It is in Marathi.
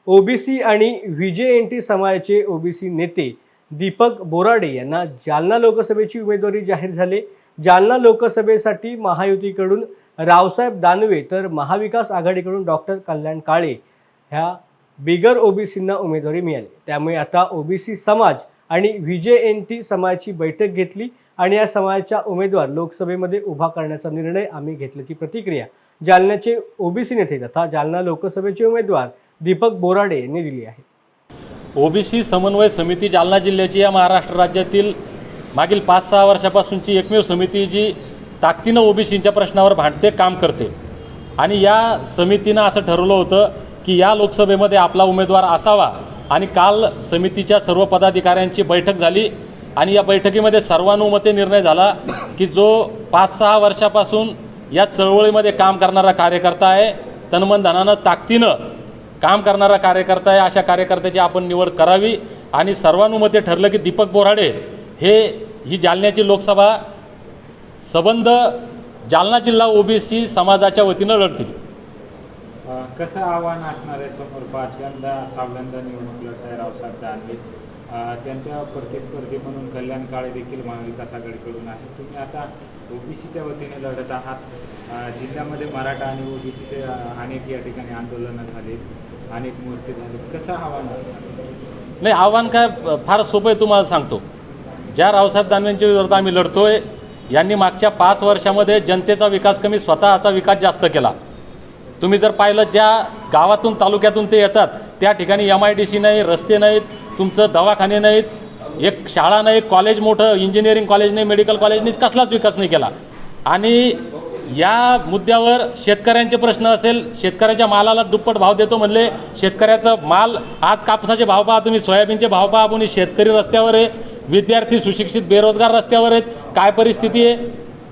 ओबीसी आणि व्हीजेएनटी समाजाचे ओबीसी नेते दीपक बोराडे यांना जालना लोकसभेची उमेदवारी जाहीर झाली। जालना लोकसभेसाठी महायुतीकडून रावसाहेब दानवे तर महाविकास आघाडीकडून डॉक्टर कल्याण काळे ह्या बिगर ओबीसींना उमेदवारी मिळाली। त्यामुळे आता ओबीसी समाज आणि व्हीजेएनटी समाजाची बैठक घेतली आणि या समाजाच्या उमेदवार लोकसभेमध्ये उभा करण्याचा निर्णय आम्ही घेतल्याची प्रतिक्रिया जालन्याचे ओबीसी नेते तथा जालना लोकसभेचे उमेदवार दीपक बोराडे यांनी दिली आहे। ओबीसी समन्वय समिती जालना जिल्ह्याची या महाराष्ट्र राज्यातील मागील 5-6 वर्षापासूनची एकमेव समिती जी ताकदीनं ओबीसींच्या प्रश्नावर भांडते काम करते आणि या समितीनं असं ठरवलं होतं की या लोकसभेमध्ये आपला उमेदवार असावा। आणि काल समितीच्या सर्व पदाधिकाऱ्यांची बैठक झाली आणि या बैठकीमध्ये सर्वानुमते निर्णय झाला की जो 5-6 वर्षापासून या चळवळीमध्ये काम करणारा कार्यकर्ता आहे, तनमन धनानं ताकदीनं काम करणारा कार्यकर्ता आहे, अशा कार्यकर्त्याची आपण निवड करावी। आणि सर्वानुमते ठरलं की दीपक बोराडे ही जालन्याची लोकसभा संबंध जालना जिल्हा ओबीसी समाजाच्या वतीनं लढतील। कसं आव्हान असणार आहे समोर? 5व्यांदा निवडणूक लढत आहे रावसाहेब दानवे, त्यांच्या प्रतिस्पर्धी म्हणून कल्याण काळे देखील महाविकास आघाडीकडून आहे। तुम्ही आता ओबीसीच्या वतीने लढत आहात। जिल्ह्यामध्ये मराठा आणि ओबीसीचे अनेक या ठिकाणी आंदोलनं झाले, अनेक मोर्चे झाले, कसं आव्हान असणार? नाही, आव्हान काय फार सोपं आहे, तुम्हाला सांगतो। ज्या रावसाहेब दानवेंच्या विरोधात आम्ही लढतोय, यांनी मागच्या 5 वर्षामध्ये जनतेचा विकास कमी स्वतःचा विकास जास्त केला। तुम्ही जर पाहिलं, ज्या गावातून तालुक्यातून ते येतात त्या ठिकाणी MIDC नाही, रस्ते नाहीत, तुमचं दवाखाने नाहीत, एक शाळा नाही, कॉलेज मोठं इंजिनिअरिंग कॉलेज नाही, मेडिकल कॉलेज नाही, कसलाच विकास नाही केला। आणि या मुद्द्यावर शेतकऱ्यांचे प्रश्न असेल, शेतकऱ्याच्या मालाला दुप्पट भाव देतो म्हणले, शेतकऱ्याचा माल आज कापसाचे भाव पहा तुम्ही, सोयाबीनचे भाव पहा, कोणी शेतकरी रस्त्यावर आहे, विद्यार्थी सुशिक्षित बेरोजगार रस्त्यावर आहेत, काय परिस्थिती आहे।